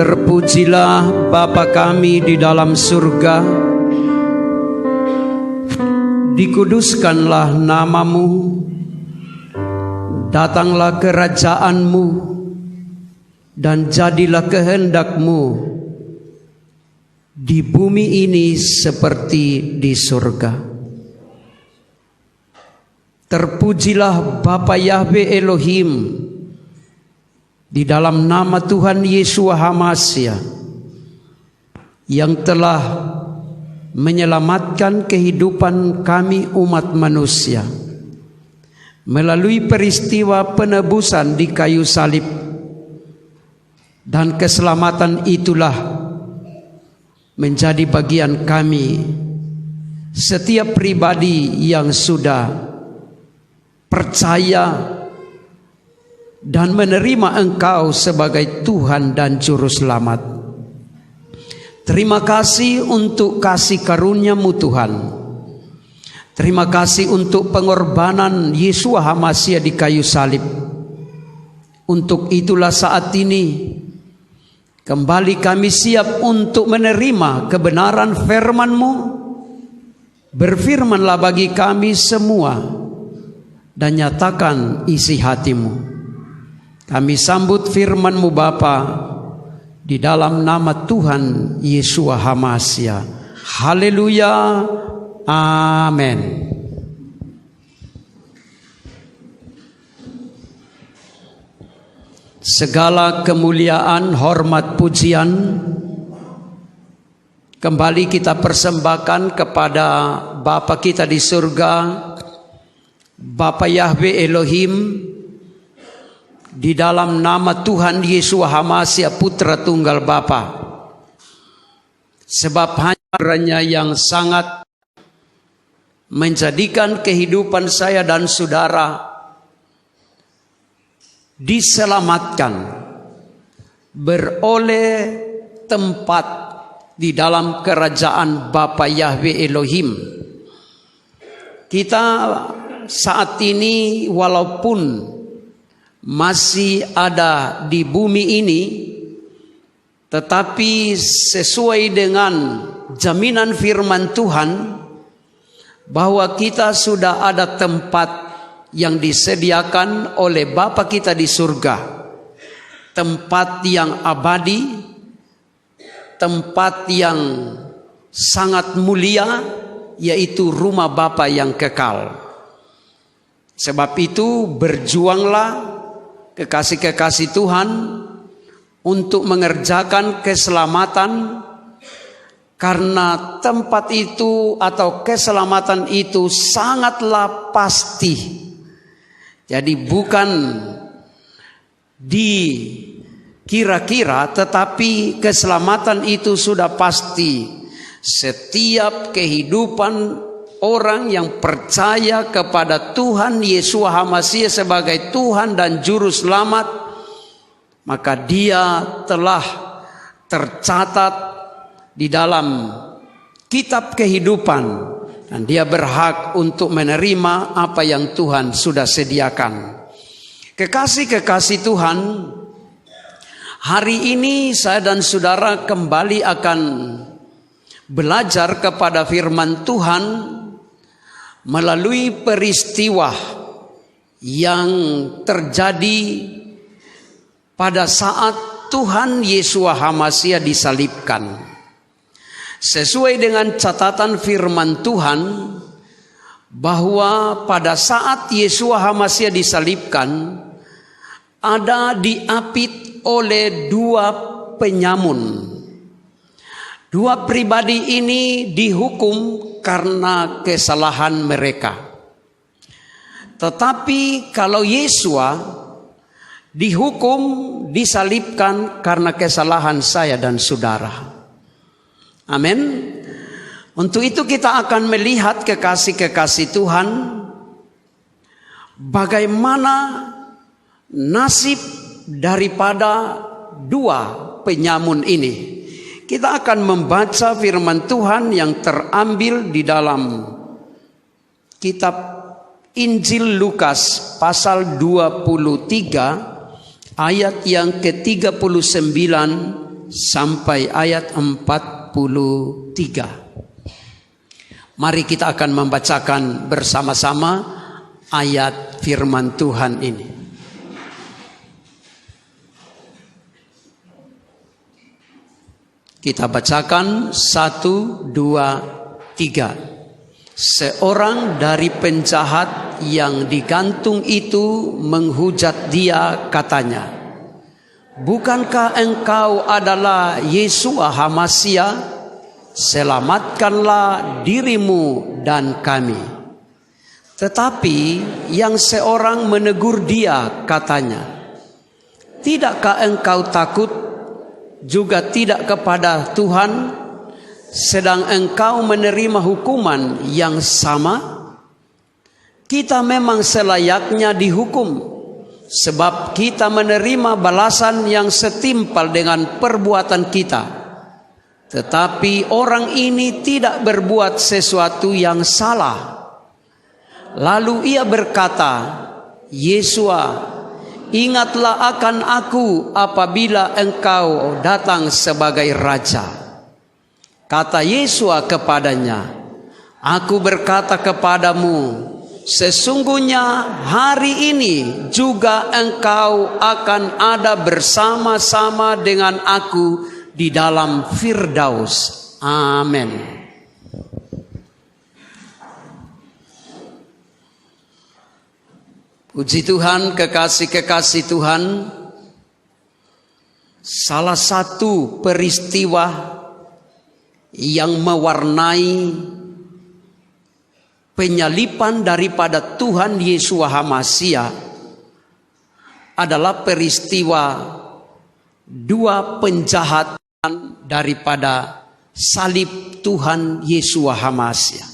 Terpujilah Bapa kami di dalam surga, dikuduskanlah namamu, datanglah kerajaanmu, dan jadilah kehendakmu di bumi ini seperti di surga. Terpujilah Bapa Yahweh Elohim, di dalam nama Tuhan Yeshua HaMashiach yang telah menyelamatkan kehidupan kami umat manusia melalui peristiwa penebusan di kayu salib, dan keselamatan itulah menjadi bagian kami setiap pribadi yang sudah percaya dan menerima Engkau sebagai Tuhan dan Juru Selamat. Terima kasih untuk kasih karunia-Mu Tuhan. Terima kasih untuk pengorbanan Yeshua HaMashiach di kayu salib. Untuk itulah saat ini kembali kami siap untuk menerima kebenaran firman-Mu. Berfirmanlah bagi kami semua dan nyatakan isi hati-Mu. Kami sambut firman-Mu Bapa di dalam nama Tuhan Yeshua HaMashiach. Haleluya. Amin. Segala kemuliaan, hormat, pujian kembali kita persembahkan kepada Bapa kita di surga, Bapa Yahweh Elohim, di dalam nama Tuhan Yeshua HaMashiach Putra Tunggal Bapa. Sebab hanya yang sangat menjadikan kehidupan saya dan saudara diselamatkan, beroleh tempat di dalam kerajaan Bapa Yahweh Elohim. Kita saat ini walaupun masih ada di bumi ini, tetapi sesuai dengan jaminan firman Tuhan bahwa kita sudah ada tempat yang disediakan oleh Bapa kita di surga, tempat yang abadi, tempat yang sangat mulia, yaitu rumah Bapa yang kekal. Sebab itu berjuanglah kekasih-kekasih Tuhan untuk mengerjakan keselamatan, karena tempat itu atau keselamatan itu sangatlah pasti. Jadi bukan dikira-kira, tetapi keselamatan itu sudah pasti. Setiap kehidupan orang yang percaya kepada Tuhan Yeshua HaMashiach sebagai Tuhan dan Juru Selamat, maka dia telah tercatat di dalam kitab kehidupan, dan dia berhak untuk menerima apa yang Tuhan sudah sediakan. Kekasih-kekasih Tuhan, hari ini saya dan saudara kembali akan belajar kepada firman Tuhan melalui peristiwa yang terjadi pada saat Tuhan Yeshua HaMashiach disalibkan. Sesuai dengan catatan firman Tuhan bahwa pada saat Yeshua HaMashiach disalibkan, ada diapit oleh dua penyamun. Dua pribadi ini dihukum karena kesalahan mereka. Tetapi kalau Yeshua dihukum, disalibkan karena kesalahan saya dan saudara. Amin. Untuk itu kita akan melihat kekasih-kekasih Tuhan, bagaimana nasib daripada dua penyamun ini. Kita akan membaca firman Tuhan yang terambil di dalam kitab Injil Lukas pasal 23 ayat yang ke-39 sampai ayat 43. Mari kita akan membacakan bersama-sama ayat firman Tuhan ini. Kita bacakan 1, 2, 3. Seorang dari penjahat yang digantung itu menghujat dia, katanya, "Bukankah engkau adalah Yesua HaMasiah? Selamatkanlah dirimu dan kami." Tetapi yang seorang menegur dia, katanya, "Tidakkah engkau takut juga tidak kepada Tuhan, sedang engkau menerima hukuman yang sama? Kita memang selayaknya dihukum, sebab kita menerima balasan yang setimpal dengan perbuatan kita. Tetapi orang ini tidak berbuat sesuatu yang salah." Lalu ia berkata, "Yesua, ingatlah akan aku apabila engkau datang sebagai raja." Kata Yesua kepadanya, "Aku berkata kepadamu, sesungguhnya hari ini juga engkau akan ada bersama-sama dengan aku di dalam Firdaus." Amin. Puji Tuhan, kekasih-kekasih Tuhan, salah satu peristiwa yang mewarnai penyaliban daripada Tuhan Yesus HaMasiah adalah peristiwa dua penjahatan daripada salib Tuhan Yesus HaMasiah.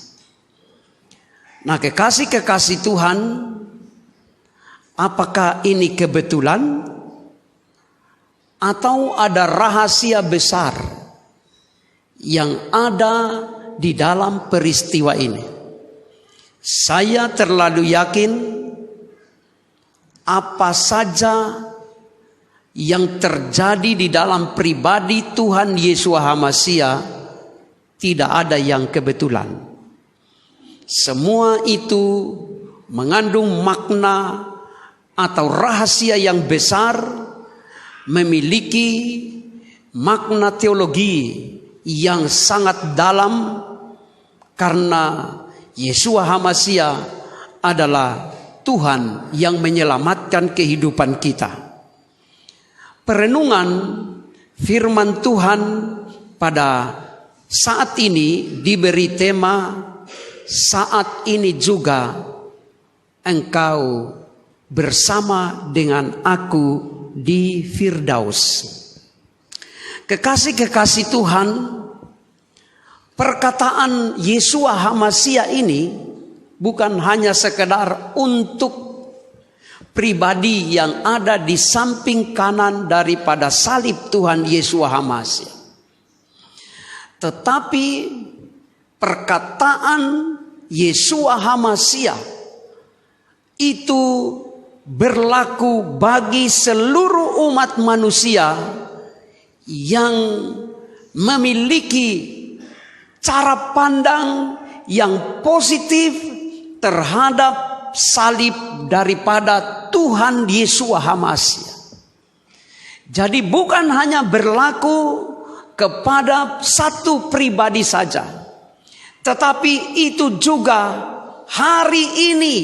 Nah, kekasih-kekasih Tuhan, apakah ini kebetulan atau ada rahasia besar yang ada di dalam peristiwa ini? Saya terlalu yakin apa saja yang terjadi di dalam pribadi Tuhan Yesus HaMasiah tidak ada yang kebetulan. Semua itu mengandung makna atau rahasia yang besar, memiliki makna teologi yang sangat dalam, karena Yesua HaMasiah adalah Tuhan yang menyelamatkan kehidupan kita. Perenungan firman Tuhan pada saat ini diberi tema, "Saat ini juga engkau bersama dengan aku di Firdaus." Kekasih-kekasih Tuhan, perkataan Yesua HaMasiah ini bukan hanya sekedar untuk pribadi yang ada di samping kanan daripada salib Tuhan Yesua HaMasiah, tetapi perkataan Yesua HaMasiah itu berlaku bagi seluruh umat manusia yang memiliki cara pandang yang positif terhadap salib daripada Tuhan Yesus HaMasiah. Jadi bukan hanya berlaku kepada satu pribadi saja, tetapi itu juga hari ini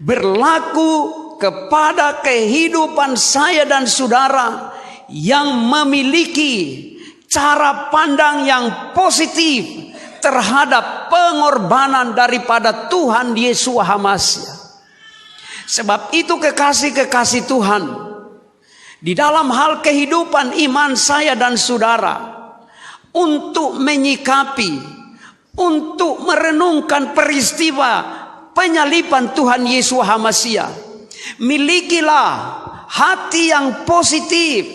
berlaku kepada kehidupan saya dan saudara yang memiliki cara pandang yang positif terhadap pengorbanan daripada Tuhan Yesus HaMasiah. Sebab itu, kekasih-kekasih Tuhan, di dalam hal kehidupan iman saya dan saudara, untuk menyikapi, untuk merenungkan peristiwa penyaliban Tuhan Yesus HaMasiah, milikilah hati yang positif,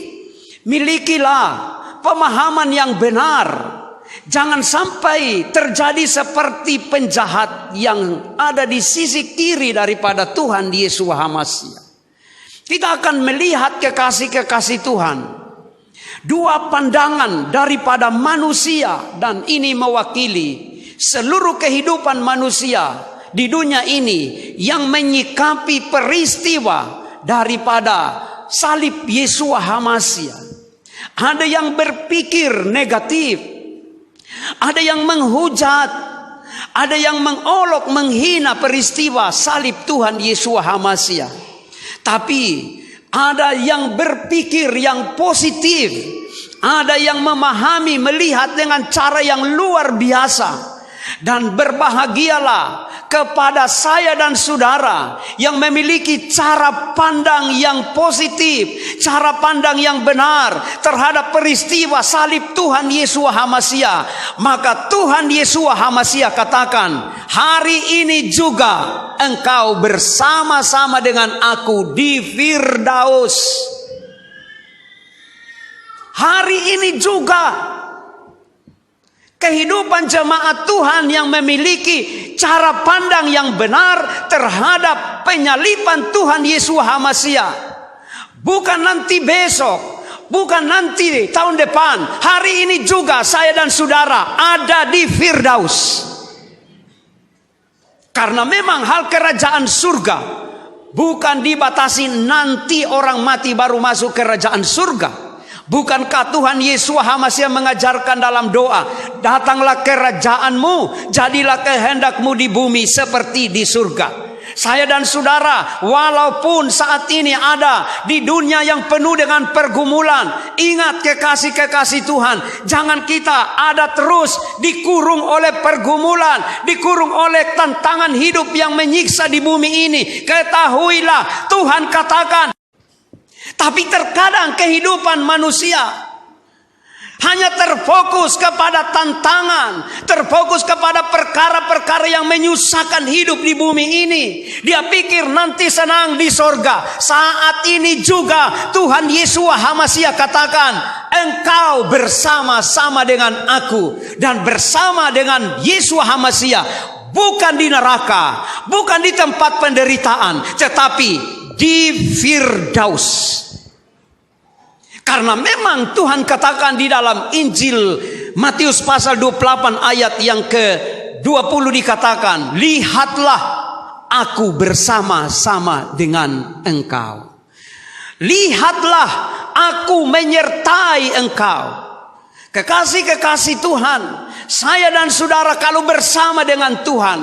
milikilah pemahaman yang benar. Jangan sampai terjadi seperti penjahat yang ada di sisi kiri daripada Tuhan Yesus HaMasiah. Kita akan melihat, kekasih-kekasih Tuhan, Dua pandangan daripada manusia, dan ini mewakili seluruh kehidupan manusia di dunia ini yang menyikapi peristiwa daripada salib Yesua HaMasiah. Ada yang berpikir negatif, ada yang menghujat, ada yang mengolok menghina peristiwa salib Tuhan Yesua HaMasiah. Tapi ada yang berpikir yang positif, ada yang memahami, melihat dengan cara yang luar biasa. Dan berbahagialah kepada saya dan saudara yang memiliki cara pandang yang positif, cara pandang yang benar terhadap peristiwa salib Tuhan Yesua HaMasiah. Maka Tuhan Yesua HaMasiah katakan, hari ini juga engkau bersama-sama dengan aku di Firdaus. Hari ini juga kehidupan jemaat Tuhan yang memiliki cara pandang yang benar terhadap penyaliban Tuhan Yesua HaMasiah. Bukan nanti besok, bukan nanti tahun depan. Hari ini juga saya dan saudara ada di Firdaus. Karena memang hal kerajaan surga bukan dibatasi nanti orang mati baru masuk kerajaan surga. Bukankah Tuhan Yesua HaMasiah mengajarkan dalam doa, datanglah kerajaanmu, jadilah kehendakmu di bumi seperti di surga. Saya dan saudara, walaupun saat ini ada di dunia yang penuh dengan pergumulan, ingat kekasih-kekasih Tuhan, jangan kita ada terus dikurung oleh pergumulan, dikurung oleh tantangan hidup yang menyiksa di bumi ini. Ketahuilah, Tuhan katakan, tapi terkadang kehidupan manusia hanya terfokus kepada tantangan, terfokus kepada perkara-perkara yang menyusahkan hidup di bumi ini. Dia pikir nanti senang di sorga. Saat ini juga Tuhan Yesua HaMasiah katakan, engkau bersama-sama dengan aku dan bersama dengan Yesua HaMasiah. Bukan di neraka, bukan di tempat penderitaan, tetapi di Firdaus. Karena memang Tuhan katakan di dalam Injil Matius pasal 28 ayat yang ke-20 dikatakan, lihatlah aku bersama-sama dengan engkau. Lihatlah aku menyertai engkau. Kekasih-kekasih Tuhan, saya dan saudara kalau bersama dengan Tuhan,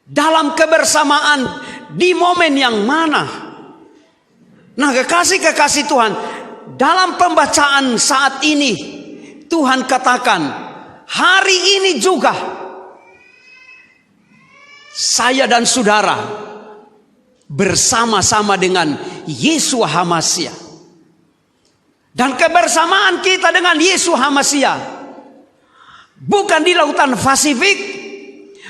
dalam kebersamaan di momen yang mana? Nah, kekasih-kekasih Tuhan, dalam pembacaan saat ini Tuhan katakan, hari ini juga saya dan saudara bersama-sama dengan Yesua HaMasiah. Dan kebersamaan kita dengan Yesua HaMasiah bukan di lautan Pasifik,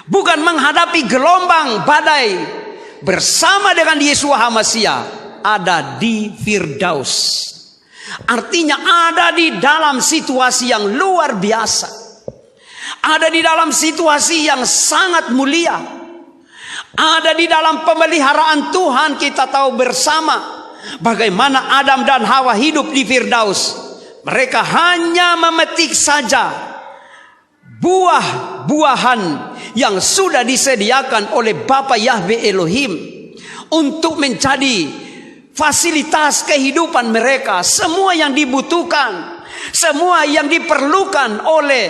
bukan menghadapi gelombang badai. Bersama dengan Yesua HaMasiah ada di Firdaus. Artinya ada di dalam situasi yang luar biasa. Ada di dalam situasi yang sangat mulia. Ada di dalam pemeliharaan Tuhan. Kita tahu bersama bagaimana Adam dan Hawa hidup di Firdaus. Mereka hanya memetik saja buah-buahan yang sudah disediakan oleh Bapa Yahweh Elohim untuk menjadi fasilitas kehidupan mereka. Semua yang dibutuhkan, semua yang diperlukan oleh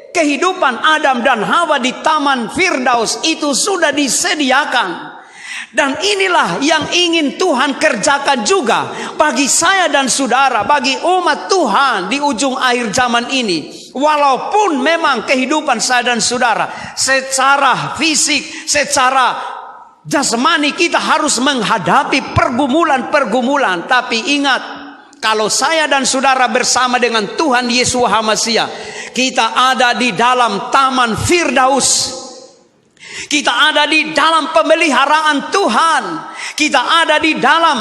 kehidupan Adam dan Hawa di Taman Firdaus itu sudah disediakan. Dan inilah yang ingin Tuhan kerjakan juga bagi saya dan saudara, bagi umat Tuhan di ujung akhir zaman ini. Walaupun memang kehidupan saya dan saudara secara fisik, secara jasmani kita harus menghadapi pergumulan-pergumulan. Tapi ingat, kalau saya dan saudara bersama dengan Tuhan Yesua HaMasiah, kita ada di dalam Taman Firdaus. Kita ada di dalam pemeliharaan Tuhan. Kita ada di dalam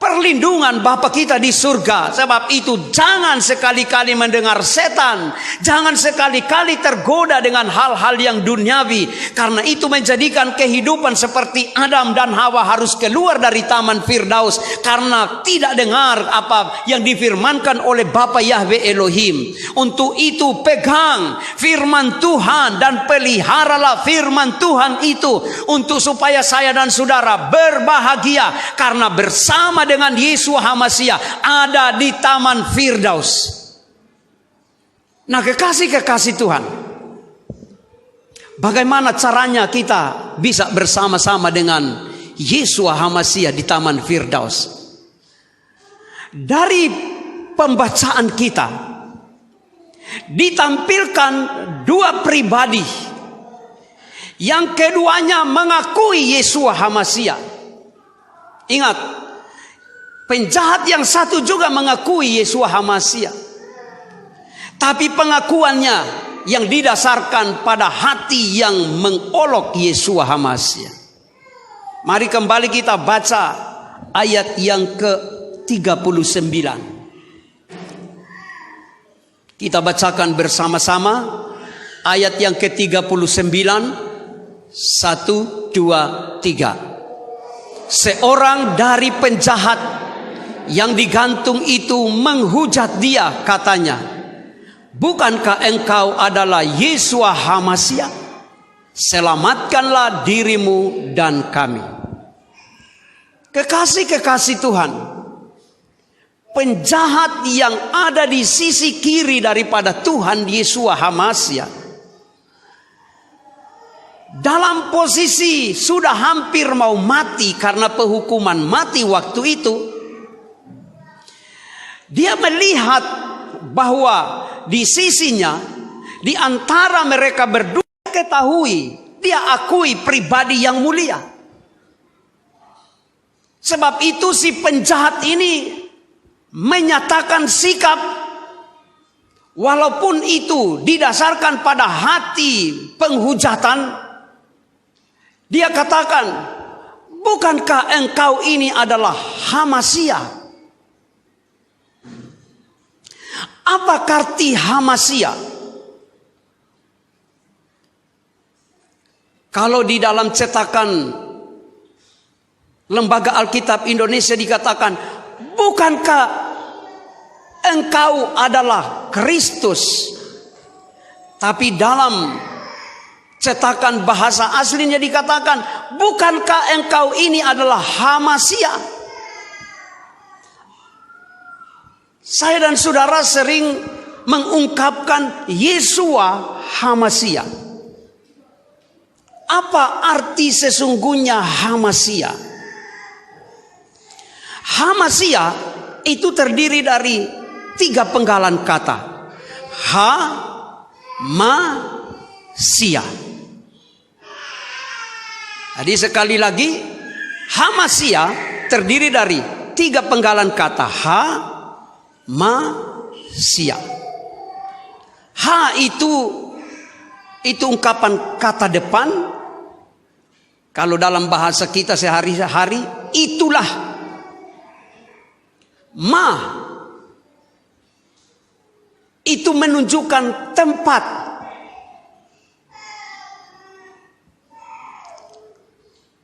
perlindungan Bapa kita di surga. Sebab itu jangan sekali-kali mendengar setan, jangan sekali-kali tergoda dengan hal-hal yang duniawi, karena itu menjadikan kehidupan seperti Adam dan Hawa harus keluar dari Taman Firdaus karena tidak dengar apa yang difirmankan oleh Bapa Yahweh Elohim. Untuk itu pegang firman Tuhan dan peliharalah firman Tuhan itu, untuk supaya saya dan saudara berbahagia karena bersama dengan Yesus HaMashiach ada di Taman Firdaus. Nah, kekasih-kekasih Tuhan, bagaimana caranya kita bisa bersama-sama dengan Yesus HaMashiach di Taman Firdaus? Dari pembacaan kita ditampilkan dua pribadi yang keduanya mengakui Yesus HaMashiach. Ingat, penjahat yang satu juga mengakui Yesus HaMashiach, tapi pengakuannya yang didasarkan pada hati yang mengolok Yesus HaMashiach. Mari kembali kita baca ayat yang ke-39. Kita bacakan bersama-sama ayat yang ke-39. 1, 2, 3. Seorang dari penjahat yang digantung itu menghujat dia, katanya, bukankah engkau adalah Yesus HaMashiach? Selamatkanlah dirimu dan kami. Kekasih-kekasih Tuhan, penjahat yang ada di sisi kiri daripada Tuhan Yesus HaMashiach, dalam posisi sudah hampir mau mati karena penghukuman mati waktu itu, dia melihat bahwa di sisinya, di antara mereka berdua, ketahui dia akui pribadi yang mulia. Sebab itu si penjahat ini menyatakan sikap, walaupun itu didasarkan pada hati penghujatan. Dia katakan, bukankah engkau ini adalah HaMashiach? Apa arti HaMashiach? Kalau di dalam cetakan Lembaga Alkitab Indonesia dikatakan, bukankah engkau adalah Kristus? Tapi dalam cetakan bahasa aslinya dikatakan, bukankah engkau ini adalah HaMashiach? Saya dan saudara sering mengungkapkan Yeshua HaMashiach. Apa arti sesungguhnya HaMashiach? HaMashiach itu terdiri dari 3 penggalan kata. Ha-ma-sia. Jadi sekali lagi, HaMashiach terdiri dari 3 penggalan kata. Ha-ma-sia. Ha itu ungkapan kata depan. Kalau dalam bahasa kita sehari-hari, itulah. Ma itu menunjukkan tempat.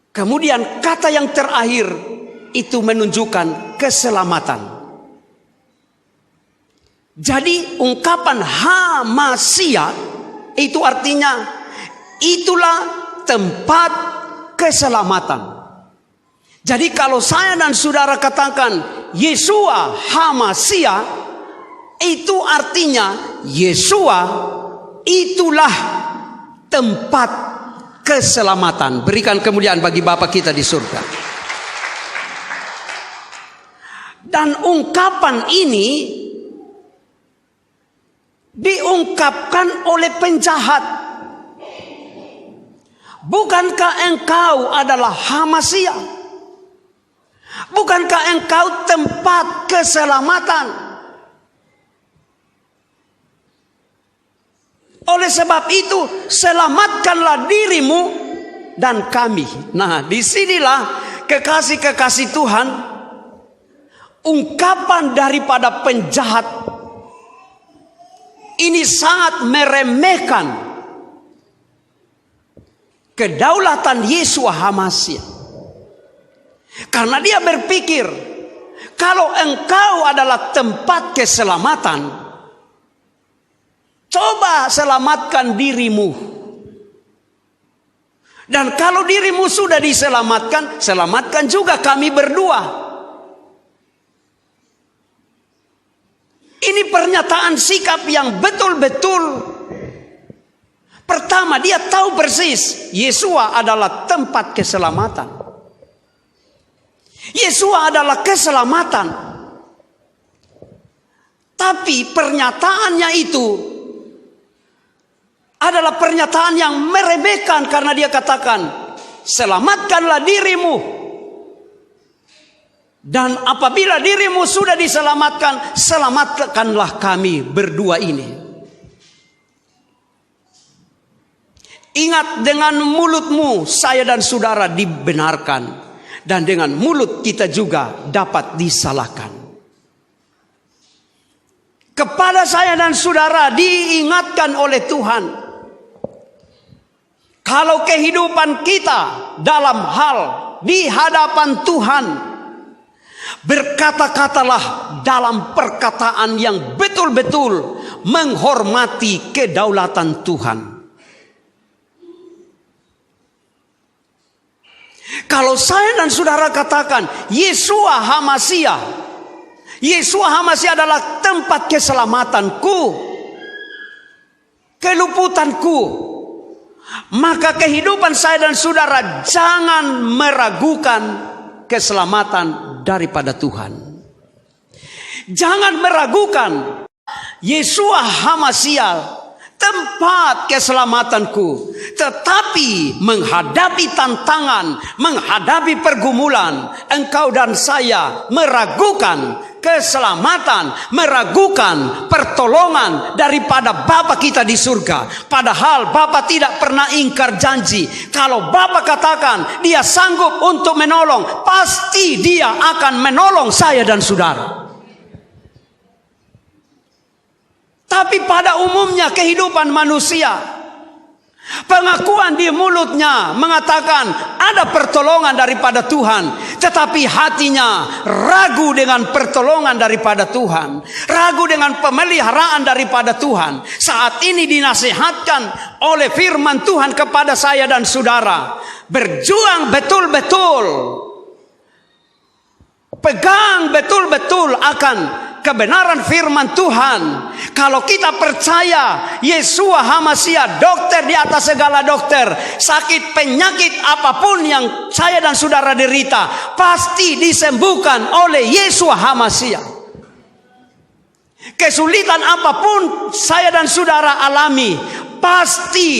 Kemudian kata yang terakhir itu menunjukkan keselamatan. Jadi ungkapan HaMashiach itu artinya itulah tempat keselamatan. Jadi kalau saya dan saudara katakan Yeshua HaMashiach, itu artinya Yeshua itulah tempat keselamatan. Berikan kemuliaan bagi Bapa kita di surga. Dan ungkapan ini diungkapkan oleh penjahat. Bukankah engkau adalah HaMashiach? Bukankah engkau tempat keselamatan? Oleh sebab itu, selamatkanlah dirimu dan kami. Nah, disinilah kekasih-kekasih Tuhan, ungkapan daripada penjahat ini sangat meremehkan kedaulatan Yeshua HaMashiach. Karena dia berpikir, kalau engkau adalah tempat keselamatan, coba selamatkan dirimu. Dan kalau dirimu sudah diselamatkan, selamatkan juga kami berdua. Ini pernyataan sikap yang betul-betul. Pertama, dia tahu persis Yeshua adalah tempat keselamatan. Yeshua adalah keselamatan. Tapi pernyataannya itu adalah pernyataan yang meremehkan, karena dia katakan, selamatkanlah dirimu. Dan apabila dirimu sudah diselamatkan, selamatkanlah kami berdua ini. Ingat, dengan mulutmu saya dan saudara dibenarkan, dan dengan mulut kita juga dapat disalahkan. Kepada saya dan saudara diingatkan oleh Tuhan, kalau kehidupan kita dalam hal di hadapan Tuhan, berkata-katalah dalam perkataan yang betul-betul menghormati kedaulatan Tuhan. Kalau saya dan saudara katakan Yeshua HaMashiach, Yeshua HaMashiach adalah tempat keselamatanku, keluputanku, maka kehidupan saya dan saudara jangan meragukan keselamatan daripada Tuhan. Jangan meragukan Yeshua HaMashiach tempat keselamatanku. Tetapi menghadapi tantangan, menghadapi pergumulan, engkau dan saya meragukan keselamatan, meragukan pertolongan daripada Bapa kita di surga. Padahal Bapa tidak pernah ingkar janji. Kalau Bapa katakan dia sanggup untuk menolong, pasti dia akan menolong saya dan saudara. Tapi pada umumnya kehidupan manusia, pengakuan di mulutnya mengatakan ada pertolongan daripada Tuhan, tetapi hatinya ragu dengan pertolongan daripada Tuhan, ragu dengan pemeliharaan daripada Tuhan. Saat ini dinasihatkan oleh firman Tuhan kepada saya dan saudara, berjuang betul-betul, pegang betul-betul akan kebenaran firman Tuhan. Kalau kita percaya Yeshua HaMashiach dokter di atas segala dokter, sakit penyakit apapun yang saya dan saudara derita pasti disembuhkan oleh Yeshua HaMashiach. Kesulitan apapun saya dan saudara alami pasti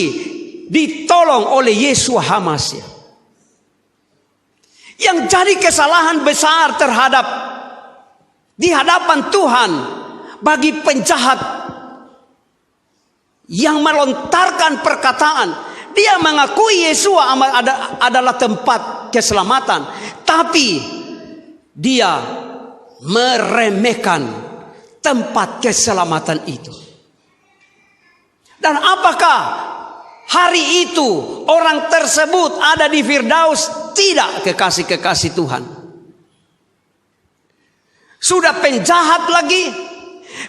ditolong oleh Yeshua HaMashiach. Yang jadi kesalahan besar terhadap di hadapan Tuhan bagi penjahat yang melontarkan perkataan, dia mengakui Yeshua adalah tempat keselamatan, tapi dia meremehkan tempat keselamatan itu. Dan apakah hari itu orang tersebut ada di Firdaus? Tidak, kekasih-kekasih Tuhan. Sudah penjahat lagi,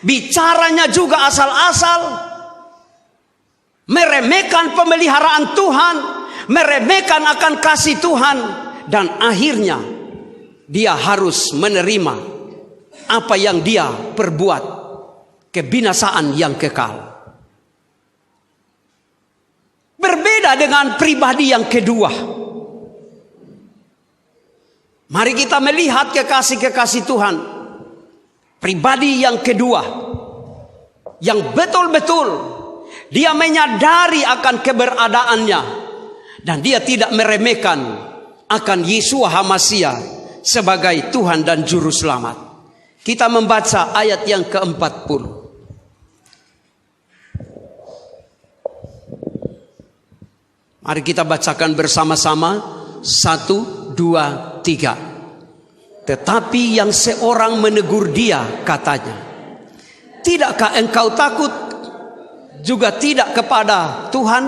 bicaranya juga asal-asal, meremehkan pemeliharaan Tuhan, meremehkan akan kasih Tuhan, dan akhirnya dia harus menerima apa yang dia perbuat, kebinasaan yang kekal. Berbeda dengan pribadi yang kedua. Mari kita melihat kekasih-kekasih Tuhan. Pribadi yang kedua, yang betul-betul dia menyadari akan keberadaannya, dan dia tidak meremehkan akan Yeshua HaMashiach sebagai Tuhan dan Juru Selamat. Kita membaca ayat yang ke-40. Mari kita bacakan bersama-sama. 1, 2, 3. Tetapi yang seorang menegur dia, katanya, tidakkah engkau takut juga tidak kepada Tuhan,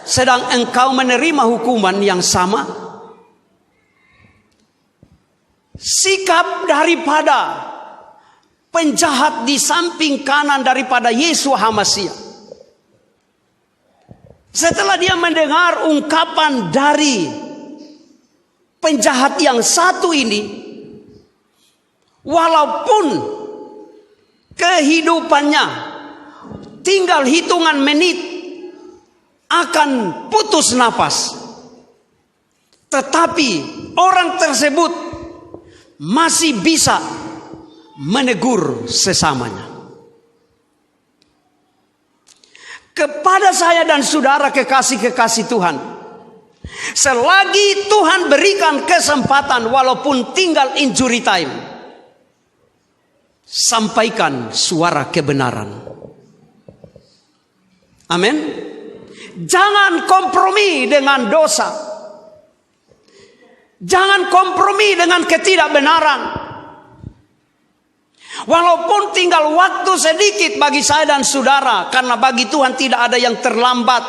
sedang engkau menerima hukuman yang sama? Sikap daripada penjahat di samping kanan daripada Yesus HaMasiah, setelah dia mendengar ungkapan dari penjahat yang satu ini, walaupun kehidupannya tinggal hitungan menit akan putus napas, tetapi orang tersebut masih bisa menegur sesamanya. Kepada saya dan saudara kekasih-kekasih Tuhan, selagi Tuhan berikan kesempatan walaupun tinggal injury time, sampaikan suara kebenaran. Amin. Jangan kompromi dengan dosa. Jangan kompromi dengan ketidakbenaran. Walaupun tinggal waktu sedikit bagi saya dan saudara, karena bagi Tuhan tidak ada yang terlambat.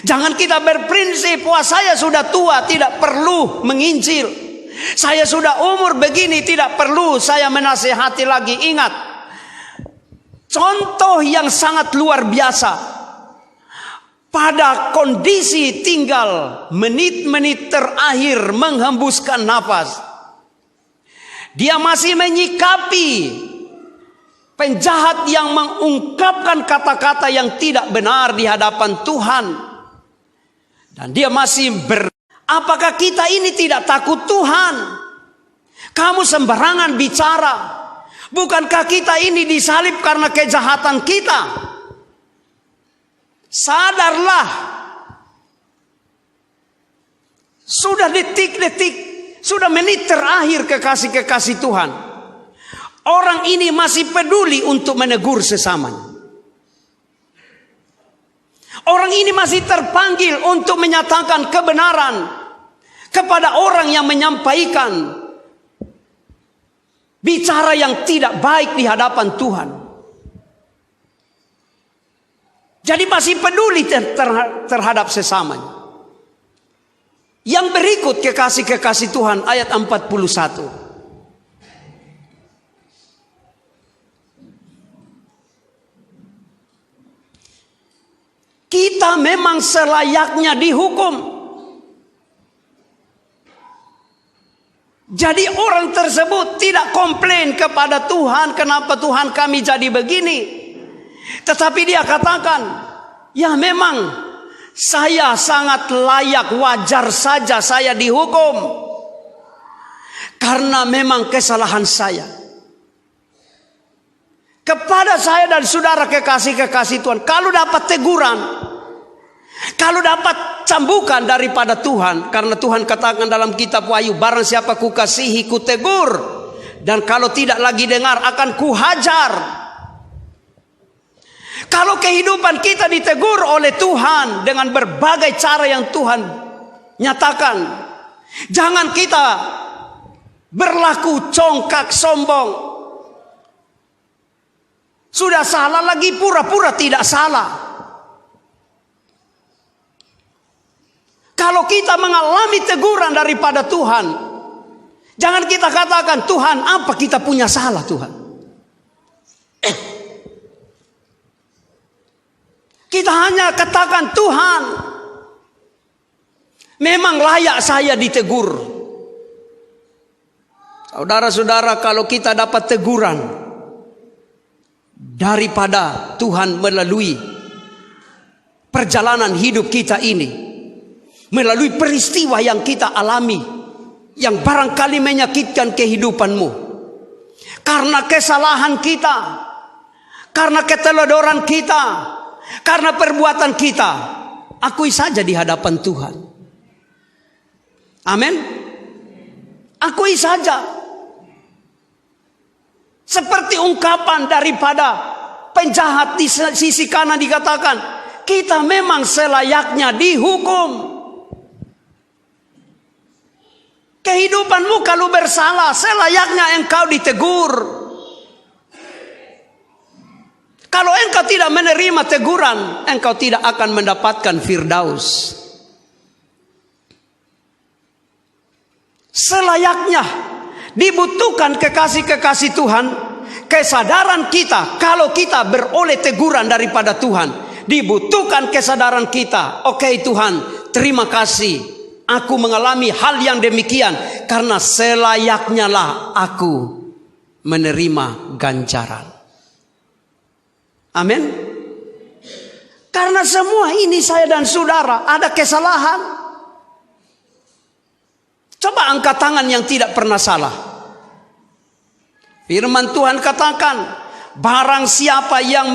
Jangan kita berprinsip, wah saya sudah tua tidak perlu menginjil, saya sudah umur begini tidak perlu saya menasihati lagi. Ingat, contoh yang sangat luar biasa, pada kondisi tinggal menit-menit terakhir menghembuskan nafas, dia masih menyikapi penjahat yang mengungkapkan kata-kata yang tidak benar di hadapan Tuhan. Dan dia masih apakah kita ini tidak takut Tuhan? Kamu sembarangan bicara. Bukankah kita ini disalib karena kejahatan kita? Sadarlah. Sudah detik-detik, sudah menit terakhir kekasih-kekasih Tuhan. Orang ini masih peduli untuk menegur sesamanya. Orang ini masih terpanggil untuk menyatakan kebenaran kepada orang yang menyampaikan bicara yang tidak baik di hadapan Tuhan. Jadi masih peduli terhadap sesamanya. Yang berikut kekasih-kekasih Tuhan, ayat 41. Kita memang selayaknya dihukum. Jadi orang tersebut tidak komplain kepada Tuhan, kenapa Tuhan kami jadi begini. Tetapi dia katakan, ya memang saya sangat layak, wajar saja saya dihukum. Karena memang kesalahan saya. Kepada saya dan saudara kekasih-kekasih Tuhan, kalau dapat teguran, kalau dapat cambukan daripada Tuhan, karena Tuhan katakan dalam kitab Wahyu, barang siapa kukasihi kutegur, dan kalau tidak lagi dengar akan kuhajar. Kalau kehidupan kita ditegur oleh Tuhan dengan berbagai cara yang Tuhan nyatakan, jangan kita berlaku congkak sombong. Sudah salah lagi pura-pura tidak salah. Kalau kita mengalami teguran daripada Tuhan, jangan kita katakan, Tuhan apa kita punya salah Tuhan. Kita hanya katakan, Tuhan memang layak saya ditegur. Saudara-saudara, kalau kita dapat teguran daripada Tuhan melalui perjalanan hidup kita ini, melalui peristiwa yang kita alami, yang barangkali menyakitkan kehidupanmu, karena kesalahan kita, karena keteledoran kita, karena perbuatan kita, akui saja di hadapan Tuhan. Amin. Akui saja. Seperti ungkapan daripada penjahat di sisi kanan dikatakan, kita memang selayaknya dihukum. Kehidupanmu kalau bersalah, selayaknya engkau ditegur. Kalau engkau tidak menerima teguran, engkau tidak akan mendapatkan firdaus. Selayaknya dibutuhkan kekasih-kekasih Tuhan, kesadaran kita kalau kita beroleh teguran daripada Tuhan. Dibutuhkan kesadaran kita, oke Tuhan, terima kasih. Aku mengalami hal yang demikian karena selayaknya lah aku menerima ganjaran. Amin. Karena semua ini saya dan saudara ada kesalahan. Coba angkat tangan yang tidak pernah salah. Firman Tuhan katakan, barang siapa yang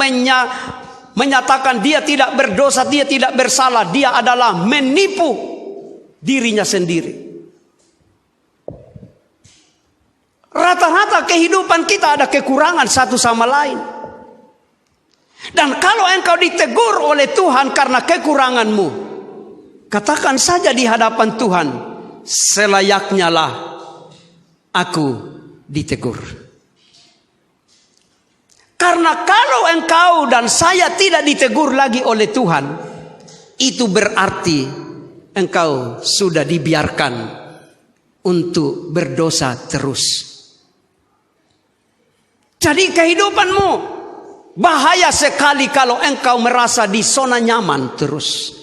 menyatakan dia tidak berdosa, dia tidak bersalah, dia adalah menipu dirinya sendiri. Rata-rata kehidupan kita ada kekurangan satu sama lain. Dan kalau engkau ditegur oleh Tuhan karena kekuranganmu, katakan saja di hadapan Tuhan, selayaknya lah aku ditegur. Karena kalau engkau dan saya tidak ditegur lagi oleh Tuhan, itu berarti engkau sudah dibiarkan untuk berdosa terus. Jadi kehidupanmu bahaya sekali kalau engkau merasa di zona nyaman terus.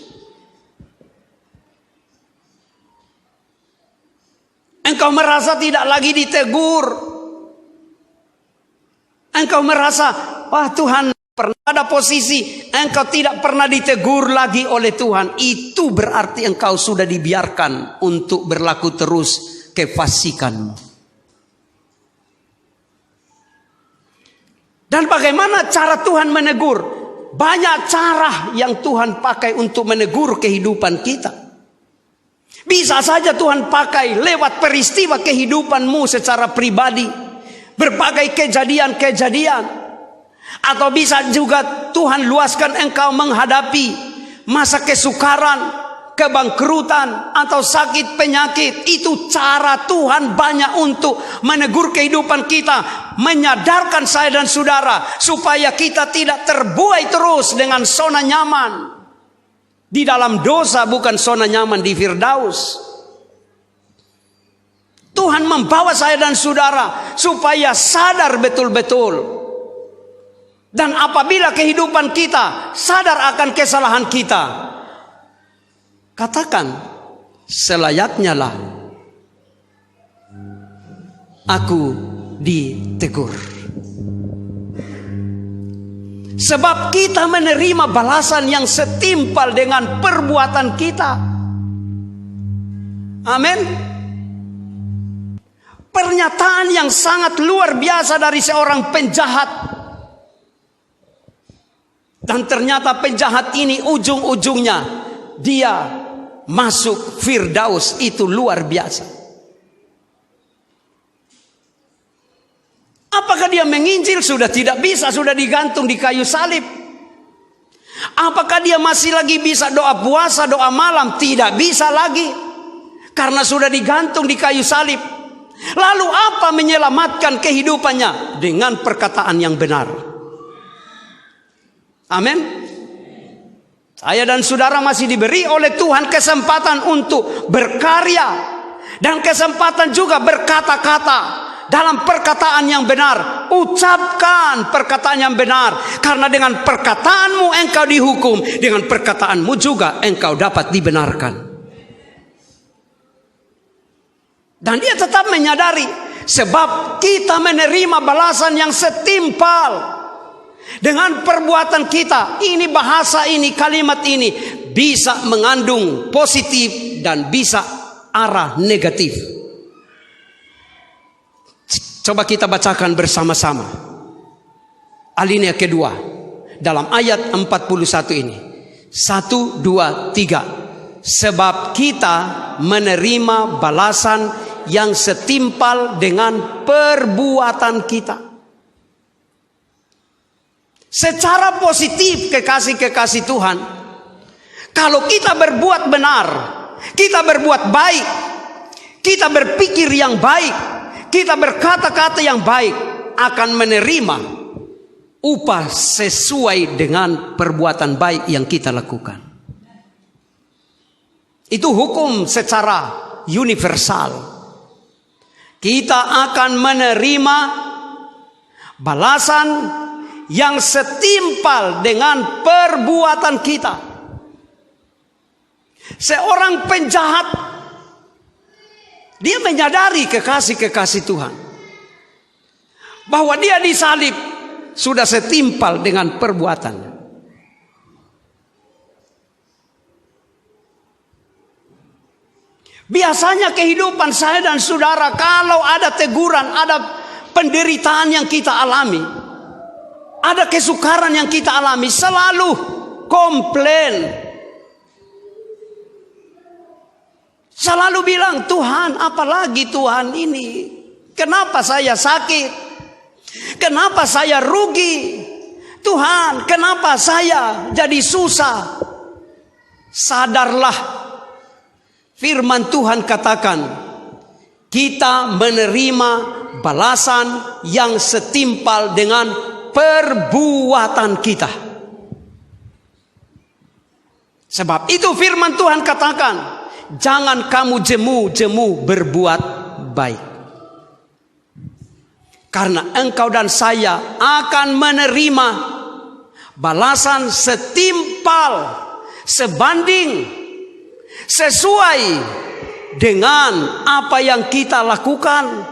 Engkau merasa tidak lagi ditegur. Engkau merasa, wah Tuhan, pernah ada posisi engkau tidak pernah ditegur lagi oleh Tuhan. Itu berarti engkau sudah dibiarkan untuk berlaku terus kefasikanmu. Dan bagaimana cara Tuhan menegur? Banyak cara yang Tuhan pakai untuk menegur kehidupan kita. Bisa saja Tuhan pakai lewat peristiwa kehidupanmu secara pribadi, berbagai kejadian-kejadian. Atau bisa juga Tuhan luaskan engkau menghadapi masa kesukaran, kebangkrutan, atau sakit penyakit. Itu cara Tuhan banyak untuk menegur kehidupan kita, menyadarkan saya dan saudara supaya kita tidak terbuai terus dengan zona nyaman di dalam dosa, bukan zona nyaman di firdaus. Tuhan membawa saya dan saudara supaya sadar betul-betul. Dan apabila kehidupan kita sadar akan kesalahan kita, katakan, selayaknya lah aku ditegur. Sebab kita menerima balasan yang setimpal dengan perbuatan kita. Amin. Pernyataan yang sangat luar biasa dari seorang penjahat. Dan ternyata penjahat ini ujung-ujungnya dia masuk firdaus. Itu luar biasa. Apakah dia menginjil? Sudah tidak bisa, sudah digantung di kayu salib. Apakah dia masih lagi bisa doa puasa, doa malam? Tidak bisa lagi, karena sudah digantung di kayu salib. Lalu apa menyelamatkan kehidupannya? Dengan perkataan yang benar. Amin. Saya dan saudara masih diberi oleh Tuhan kesempatan untuk berkarya. Dan kesempatan juga berkata-kata dalam perkataan yang benar. Ucapkan perkataan yang benar. Karena dengan perkataanmu engkau dihukum, dengan perkataanmu juga engkau dapat dibenarkan. Dan dia tetap menyadari, sebab kita menerima balasan yang setimpal dengan perbuatan kita. Ini bahasa ini, kalimat ini bisa mengandung positif dan bisa arah negatif. Coba kita bacakan bersama-sama alinea kedua dalam ayat 41 ini. 1, 2, 3. Sebab kita menerima balasan yang setimpal dengan perbuatan kita. Secara positif, kekasih-kekasih Tuhan, kalau kita berbuat benar, kita berbuat baik, kita berpikir yang baik, kita berkata-kata yang baik, akan menerima upah sesuai dengan perbuatan baik yang kita lakukan. Itu hukum secara universal. Kita akan menerima balasan yang setimpal dengan perbuatan kita. Seorang penjahat, dia menyadari kekasih-kekasih Tuhan, bahwa dia disalib sudah setimpal dengan perbuatannya. Biasanya kehidupan saya dan saudara, kalau ada teguran, ada penderitaan yang kita alami, ada kesukaran yang kita alami, selalu komplain. Selalu bilang, Tuhan, apalagi Tuhan ini? Kenapa saya sakit? Kenapa saya rugi? Tuhan, kenapa saya jadi susah? Sadarlah, firman Tuhan katakan, kita menerima balasan yang setimpal dengan perbuatan kita. Sebab itu firman Tuhan katakan, jangan kamu jemu-jemu berbuat baik, karena engkau dan saya akan menerima balasan setimpal, sebanding, sesuai dengan apa yang kita lakukan.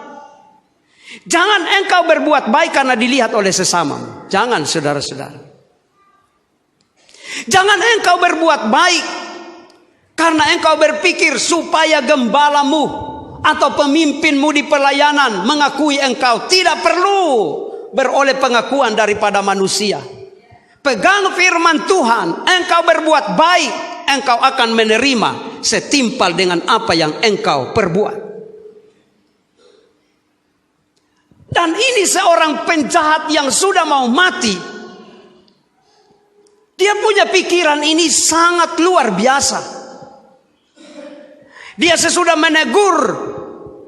Jangan engkau berbuat baik karena dilihat oleh sesama. Jangan, saudara-saudara. Jangan engkau berbuat baik karena engkau berpikir supaya gembalamu atau pemimpinmu di pelayanan mengakui engkau. Tidak perlu beroleh pengakuan daripada manusia. Pegang firman Tuhan, engkau berbuat baik, engkau akan menerima setimpal dengan apa yang engkau perbuat. Dan ini seorang penjahat yang sudah mau mati. Dia punya pikiran ini sangat luar biasa. Dia sesudah menegur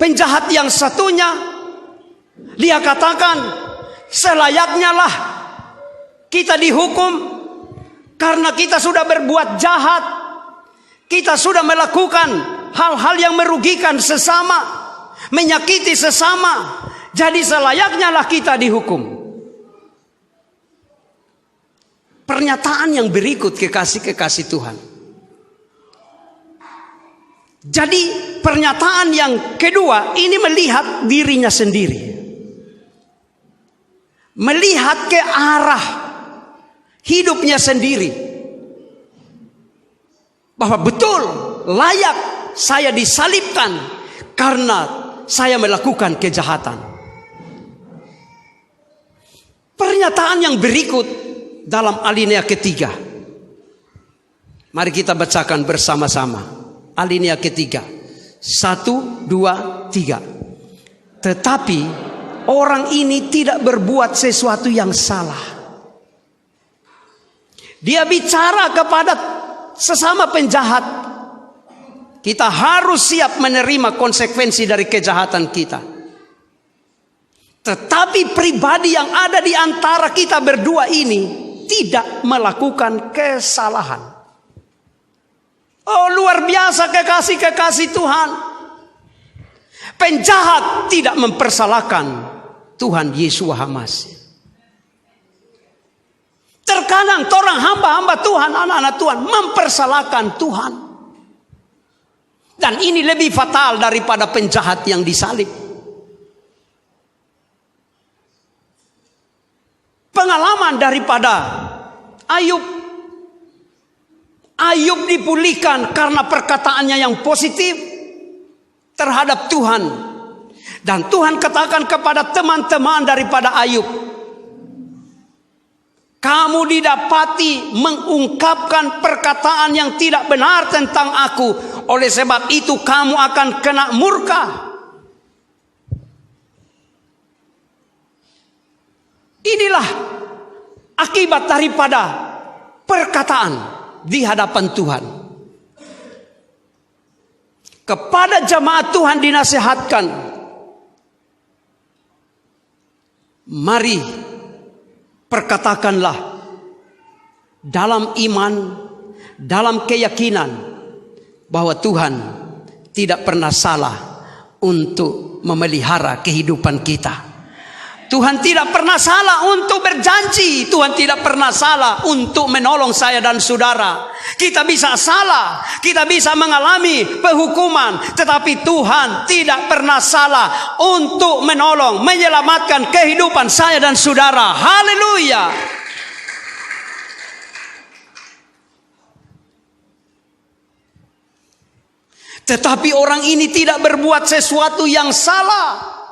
penjahat yang satunya, dia katakan, selayaknya lah kita dihukum karena kita sudah berbuat jahat. Kita sudah melakukan hal-hal yang merugikan sesama, menyakiti sesama. Jadi selayaknya lah kita dihukum. Pernyataan yang berikut, kekasih-kekasih Tuhan. Jadi pernyataan yang kedua ini melihat dirinya sendiri. Melihat ke arah hidupnya sendiri. Bahwa betul layak saya disalibkan karena saya melakukan kejahatan. Pernyataan yang berikut dalam alinea ketiga. Mari kita bacakan bersama-sama. Alinea ketiga. 1, 2, 3. Tetapi orang ini tidak berbuat sesuatu yang salah. Dia bicara kepada sesama penjahat. Kita harus siap menerima konsekuensi dari kejahatan kita. Tetapi pribadi yang ada di antara kita berdua ini tidak melakukan kesalahan. Oh, luar biasa kekasih-kekasih Tuhan. Penjahat tidak mempersalahkan Tuhan Yesus Hamasi. Terkadang orang hamba-hamba Tuhan, anak-anak Tuhan mempersalahkan Tuhan. Dan ini lebih fatal daripada penjahat yang disalib. Pengalaman daripada Ayub. Ayub dipulihkan karena perkataannya yang positif terhadap Tuhan. Dan Tuhan katakan kepada teman-teman daripada Ayub, kamu didapati mengungkapkan perkataan yang tidak benar tentang aku. Oleh sebab itu kamu akan kena murka. Inilah akibat daripada perkataan di hadapan Tuhan. Kepada jemaat Tuhan dinasihatkan, mari perkatakanlah dalam iman, dalam keyakinan bahwa Tuhan tidak pernah salah untuk memelihara kehidupan kita. Tuhan tidak pernah salah untuk berjanji. Tuhan tidak pernah salah untuk menolong saya dan saudara. Kita bisa salah, kita bisa mengalami penghukuman, tetapi Tuhan tidak pernah salah untuk menolong, menyelamatkan kehidupan saya dan saudara. Haleluya. Tetapi orang ini tidak berbuat sesuatu yang salah.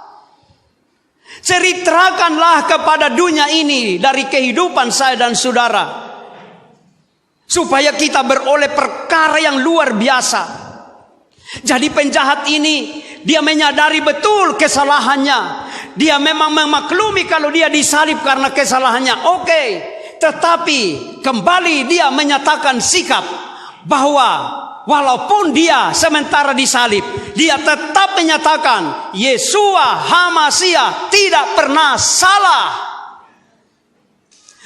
Ceritakanlah kepada dunia ini dari kehidupan saya dan saudara, supaya kita beroleh perkara yang luar biasa. Jadi penjahat ini, dia menyadari betul kesalahannya. Dia memang memaklumi kalau dia disalib karena kesalahannya. Oke, tetapi kembali dia menyatakan sikap bahwa walaupun dia sementara disalib, dia tetap menyatakan Yeshua HaMasiah tidak pernah salah.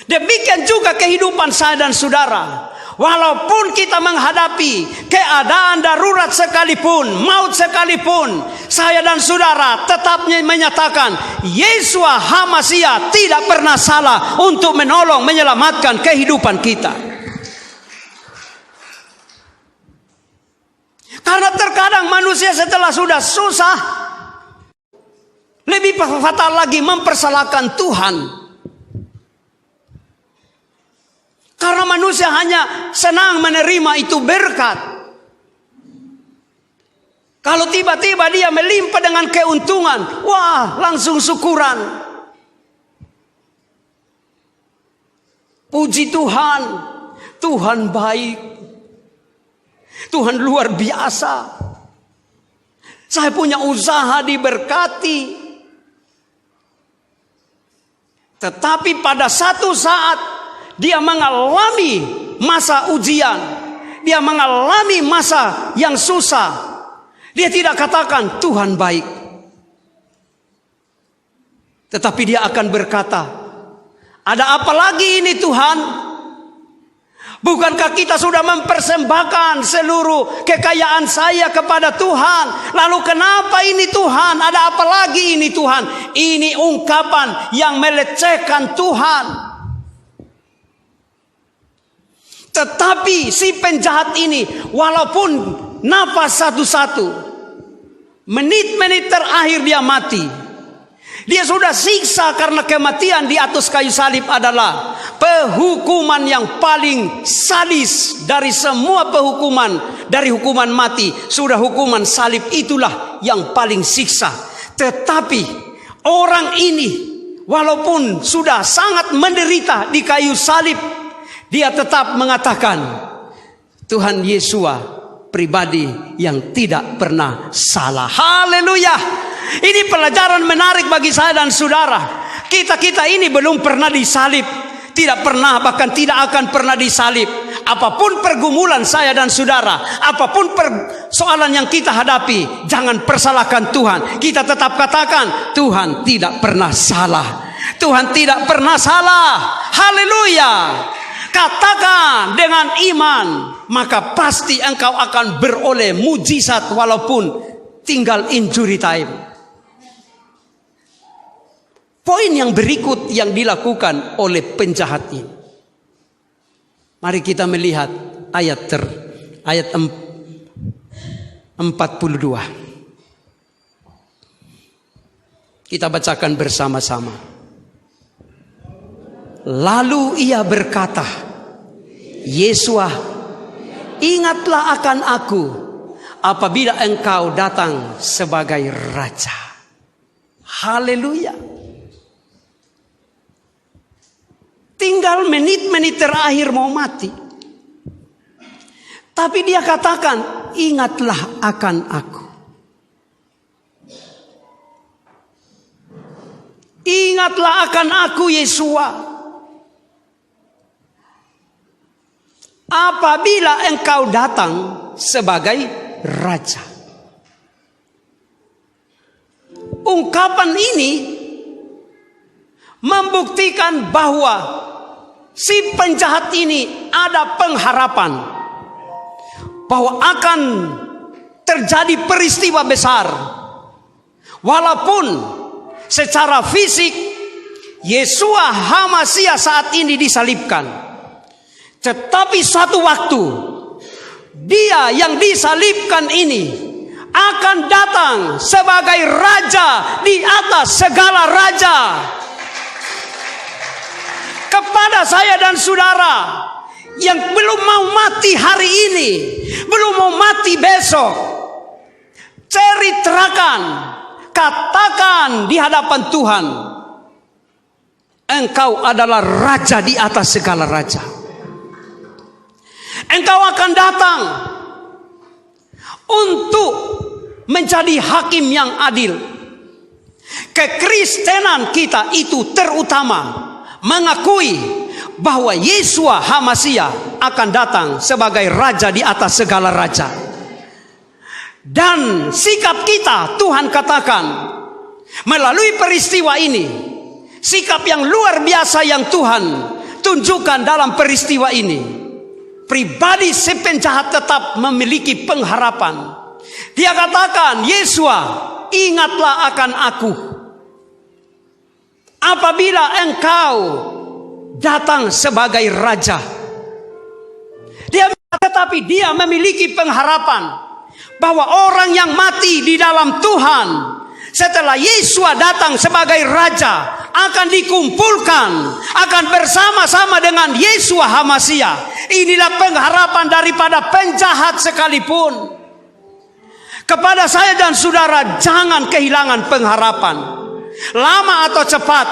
Demikian juga kehidupan saya dan saudara. Walaupun kita menghadapi keadaan darurat sekalipun, maut sekalipun, saya dan saudara tetap menyatakan Yeshua HaMasiah tidak pernah salah untuk menolong, menyelamatkan kehidupan kita. Karena terkadang manusia setelah sudah susah, lebih fatal lagi mempersalahkan Tuhan. Karena manusia hanya senang menerima itu berkat. Kalau tiba-tiba dia melimpah dengan keuntungan, wah, langsung syukuran. Puji Tuhan, Tuhan baik. Tuhan luar biasa. Saya punya usaha diberkati. Tetapi pada satu saat dia mengalami masa ujian, dia mengalami masa yang susah, dia tidak katakan Tuhan baik. Tetapi dia akan berkata, ada apa lagi ini Tuhan? Bukankah kita sudah mempersembahkan seluruh kekayaan saya kepada Tuhan? Lalu kenapa ini Tuhan? Ada apa lagi ini Tuhan? Ini ungkapan yang melecehkan Tuhan. Tetapi si penjahat ini, walaupun nafas satu-satu, menit-menit terakhir dia mati. Dia sudah siksa karena kematian di atas kayu salib adalah penghukuman yang paling sadis dari semua penghukuman. Dari hukuman mati, sudah hukuman salib itulah yang paling siksa. Tetapi orang ini walaupun sudah sangat menderita di kayu salib, dia tetap mengatakan Tuhan Yeshua pribadi yang tidak pernah salah. Haleluya. Ini pelajaran menarik bagi saya dan saudara. Kita ini belum pernah disalib, tidak pernah, bahkan tidak akan pernah disalib. Apapun pergumulan saya dan saudara, apapun persoalan yang kita hadapi, jangan persalahkan Tuhan. Kita tetap katakan Tuhan tidak pernah salah. Tuhan tidak pernah salah. Haleluya. Katakan dengan iman, maka pasti engkau akan beroleh mujizat walaupun tinggal injury time. Poin yang berikut yang dilakukan oleh penjahat ini. Mari kita melihat ayat 42. Kita bacakan bersama-sama. Lalu ia berkata, Yeshua, ingatlah akan aku apabila engkau datang sebagai raja. Haleluya. Tinggal menit-menit terakhir mau mati. Tapi dia katakan, ingatlah akan aku. Ingatlah akan aku Yeshua. Apabila engkau datang sebagai raja. ungkapan ini membuktikan bahwa si penjahat ini ada pengharapan bahwa akan terjadi peristiwa besar. Walaupun secara fisik Yeshua HaMasyiah saat ini disalibkan, tetapi suatu waktu Dia yang disalibkan ini akan datang sebagai raja di atas segala raja. Kepada saya dan saudara yang belum mau mati hari ini, belum mau mati besok, ceritakan, katakan di hadapan Tuhan, engkau adalah raja di atas segala raja. Engkau akan datang untuk menjadi hakim yang adil. Kekristenan kita itu terutama mengakui bahwa Yeshua HaMasyiah akan datang sebagai raja di atas segala raja. Dan sikap kita, Tuhan katakan melalui peristiwa ini, sikap yang luar biasa yang Tuhan tunjukkan dalam peristiwa ini, pribadi si penjahat tetap memiliki pengharapan. Dia katakan, Yeshua, ingatlah akan aku apabila engkau datang sebagai raja. Tetapi dia memiliki pengharapan bahwa orang yang mati di dalam Tuhan setelah Yeshua datang sebagai raja akan dikumpulkan, akan bersama-sama dengan Yeshua HaMasyiah. Inilah pengharapan daripada penjahat sekalipun. Kepada saya dan saudara, jangan kehilangan pengharapan. Lama atau cepat,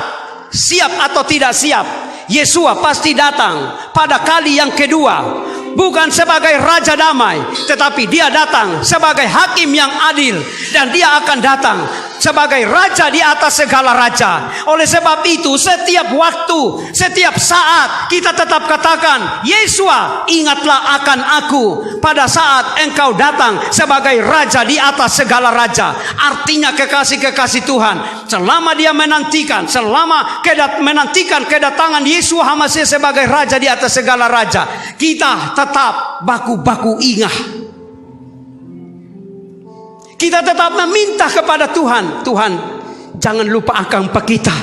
siap atau tidak siap, Yeshua pasti datang pada kali yang kedua. Bukan sebagai raja damai, tetapi dia datang sebagai hakim yang adil. Dan dia akan datang sebagai raja di atas segala raja. Oleh sebab itu, setiap waktu, setiap saat kita tetap katakan, Yeshua, ingatlah akan aku pada saat engkau datang sebagai raja di atas segala raja. Artinya kekasih-kekasih Tuhan, selama dia menantikan, menantikan kedatangan Yeshua HaMasyiah sebagai raja di atas segala raja, kita tetap baku-baku ingat. Kita tetap meminta kepada Tuhan, Tuhan, jangan lupa akan kita.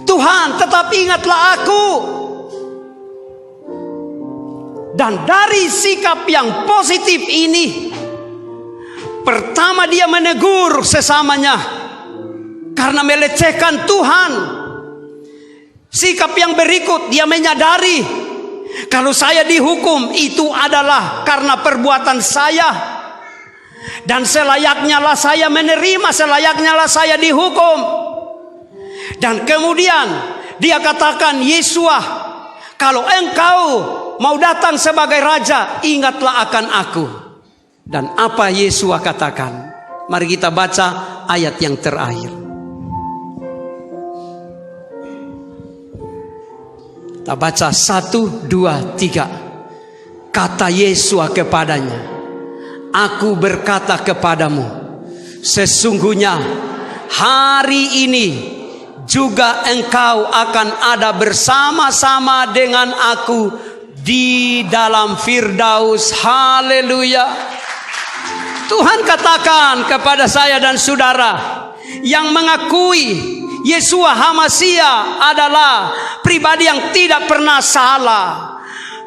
Tuhan, tetap ingatlah aku. Dan dari sikap yang positif ini, pertama dia menegur sesamanya karena melecehkan Tuhan. Sikap yang berikut, dia menyadari kalau saya dihukum itu adalah karena perbuatan saya, dan selayaknya lah saya menerima, selayaknya lah saya dihukum. Dan kemudian dia katakan, Yeshua, kalau engkau mau datang sebagai raja, ingatlah akan aku. Dan apa Yeshua katakan? Mari kita baca ayat yang terakhir. Kita baca 1, 2, 3. Kata Yeshua kepadanya, aku berkata kepadamu, sesungguhnya hari ini juga engkau akan ada bersama-sama dengan aku di dalam Firdaus. Haleluya. Tuhan katakan kepada saya dan saudara yang mengakui Yeshua HaMasyiah adalah pribadi yang tidak pernah salah.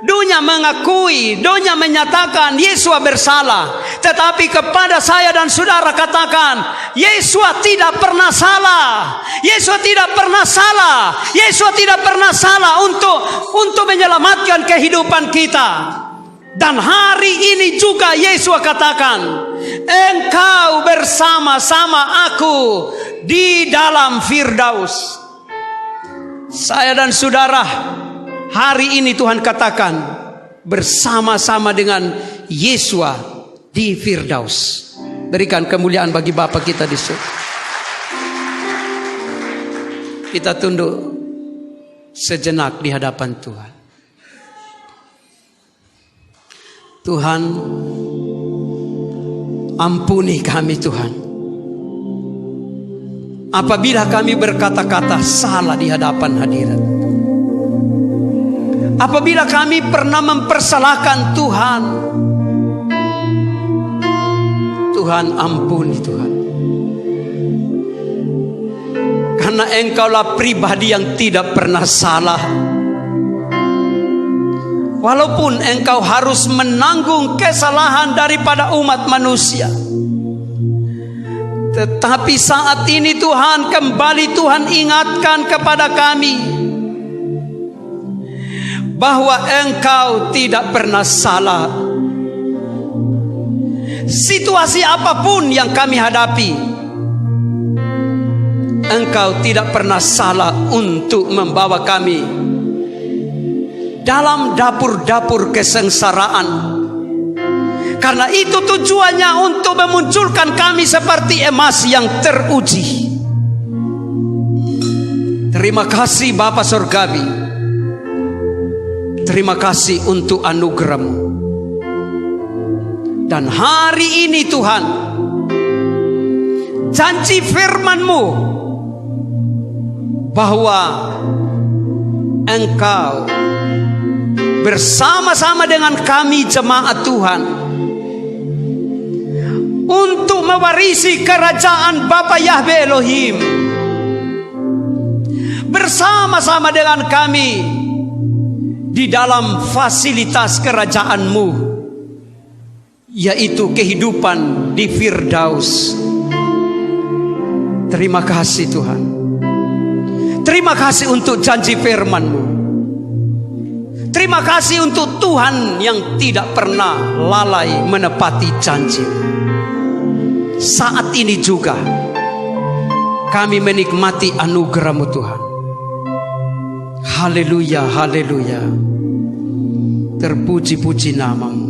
Dunia mengakui, dunia menyatakan Yeshua bersalah. Tetapi kepada saya dan saudara katakan, Yeshua tidak pernah salah. Yeshua tidak pernah salah. Yeshua tidak pernah salah untuk menyelamatkan kehidupan kita. Dan hari ini juga Yeshua katakan, engkau bersama-sama aku di dalam Firdaus. Saya dan saudara, hari ini Tuhan katakan bersama-sama dengan Yeshua di Firdaus. Berikan kemuliaan bagi Bapa kita di surga. Kita tunduk sejenak di hadapan Tuhan. Tuhan, ampuni kami Tuhan. apabila kami berkata-kata salah di hadapan hadirat, apabila kami pernah mempersalahkan Tuhan, Tuhan ampuni Tuhan. Karena Engkaulah pribadi yang tidak pernah salah. Walaupun Engkau harus menanggung kesalahan daripada umat manusia, tetapi saat ini Tuhan, kembali Tuhan ingatkan kepada kami bahwa Engkau tidak pernah salah. Situasi apapun yang kami hadapi, Engkau tidak pernah salah untuk membawa kami dalam dapur-dapur kesengsaraan. Karena itu tujuannya untuk memunculkan kami seperti emas yang teruji. Terima kasih Bapa Surgawi. Terima kasih untuk anugerah-Mu. Dan hari ini Tuhan, janji firman-Mu bahwa Engkau bersama-sama dengan kami jemaat Tuhan untuk mewarisi kerajaan Bapa Yahweh Elohim, bersama-sama dengan kami di dalam fasilitas kerajaan-Mu, yaitu kehidupan di Firdaus. Terima kasih Tuhan. Terima kasih untuk janji firman-Mu. Terima kasih untuk Tuhan yang tidak pernah lalai menepati janji. Saat ini juga kami menikmati anugerah-Mu Tuhan. Haleluya, haleluya. Terpuji-puji nama-Mu.